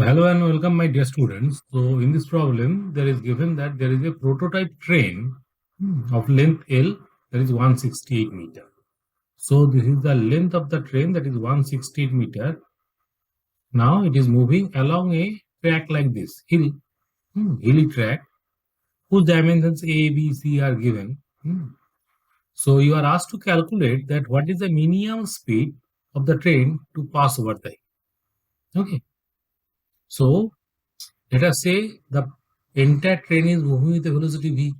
Hello and welcome, my dear students. So, in this problem, there is given that there is a prototype train of length L, that is 168 meter. So, this is the length of the train, that is 168 meter. Now, it is moving along a track like this, hilly track, whose dimensions A, B, C are given. So, you are asked to calculate that what is the minimum speed of the train to pass over the hill. Okay. So, let us say the entire train is moving with a velocity v.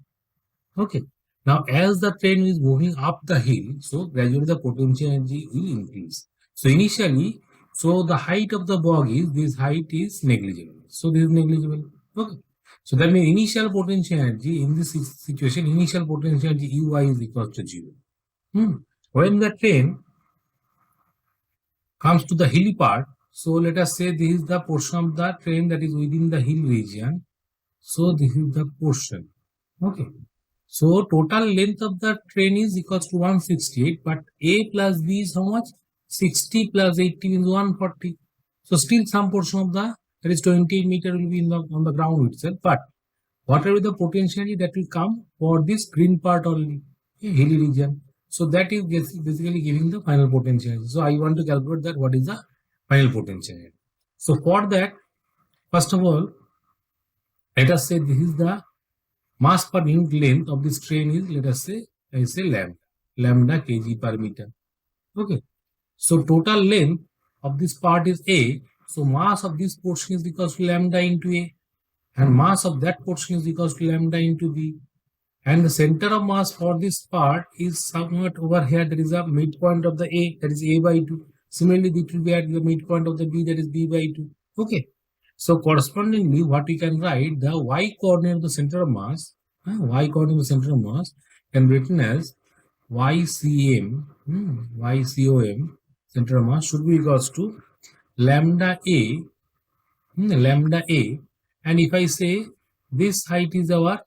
Okay. Now, as the train is moving up the hill, so gradually the potential energy will increase. So, initially, the height of the bog is, this height is negligible. So, this is negligible. Okay. So, that means initial potential energy in this situation, initial potential energy Ui is equal to 0. When the train comes to the hilly part, so let us say this is the portion of the train that is within the hill region. So this is the portion. Okay. So total length of the train is equals to 168, but A plus B is how much? 60 plus 80 means 140. So still some portion of the, that is 28 meter will be on the ground itself, but whatever the potentiality that will come for this green part only, hilly region. So that is basically giving the final potential. So I want to calculate that what is the final potential. So for that, first of all, let us say this is the mass per unit length of this train is, let us say, I say lambda kg per meter. Okay. So total length of this part is A. So mass of this portion is equals to lambda into A. And mass of that portion is equals to lambda into B. And the center of mass for this part is somewhat over here. There is a midpoint of the A, that is A by 2. Similarly, it will be at the midpoint of the B, that is B by 2. Okay. So correspondingly, what we can write, the y coordinate of the center of mass, y coordinate of the center of mass can be written as YCM, YCOM, center of mass should be equals to lambda A, and if I say this height is our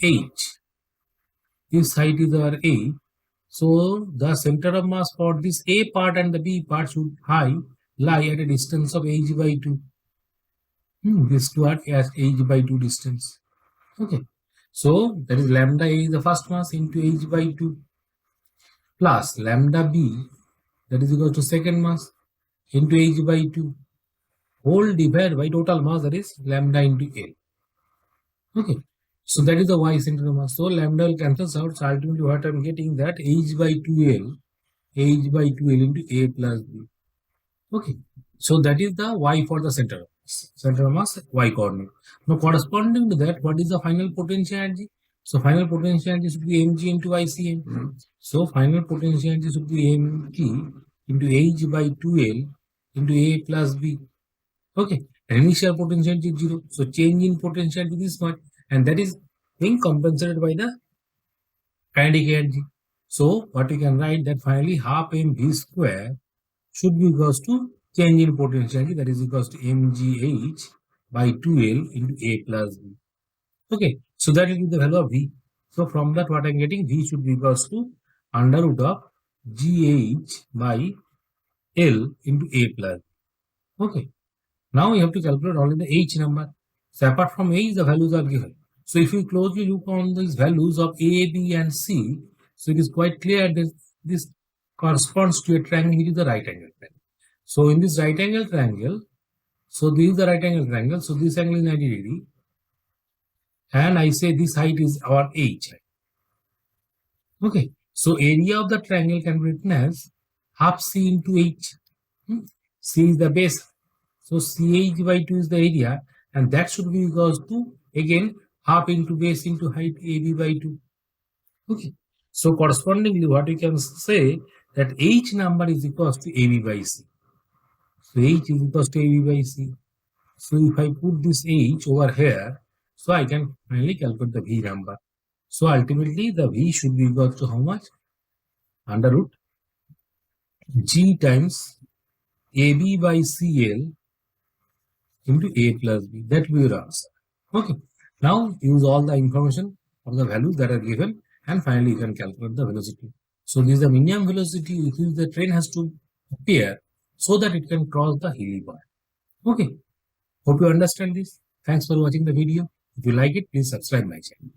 H, this height is our A, so the center of mass for this A part and the B part should lie at a distance of H by 2. This two are at H by 2 distance. Okay. So that is lambda A is the first mass into H by 2 plus lambda B, that is equal to second mass into H by 2 whole divided by total mass, that is lambda into L. Okay. So that is the y center of mass. So lambda will cancel out. So ultimately what I am getting that H by 2L into A plus B. Okay. So that is the y for the center of mass, y coordinate. Now corresponding to that, what is the final potential energy? So final potential energy should be mg into ICM. So final potential energy should be mg into H by 2L into A plus B. Okay. And initial potential energy is 0. So change in potential energy is much, and that is being compensated by the kinetic energy. So what we can write that finally half mv square should be equals to change in potential energy, that is equals to mgh by 2L into A plus B. Okay. So that will be the value of V. So from that what I am getting, V should be equals to under root of gh by L into A plus B. Okay. Now we have to calculate only the H number. So apart from H, the values are given. So if you closely look on these values of A, B and C, so it is quite clear that this corresponds to a triangle which is the right angle triangle. So in this right angle triangle, so this is the right angle triangle. So this angle is 90 degree. And I say this height is our H. Okay. So area of the triangle can be written as half C into H. C is the base. So CH by 2 is the area, and that should be equals to, again, half into base into height AB by 2. Okay. So correspondingly, what we can say that H number is equals to AB by C. So H is equals to AB by C. So if I put this H over here, so I can finally calculate the V number. So ultimately, the V should be equal to how much? Under root G times AB by CL into A plus B. That will be your answer. Okay. Now use all the information of the values that are given, and finally you can calculate the velocity. So this is the minimum velocity which the train has to appear so that it can cross the hilly part. Okay. Hope you understand this. Thanks for watching the video. If you like it, please subscribe my channel.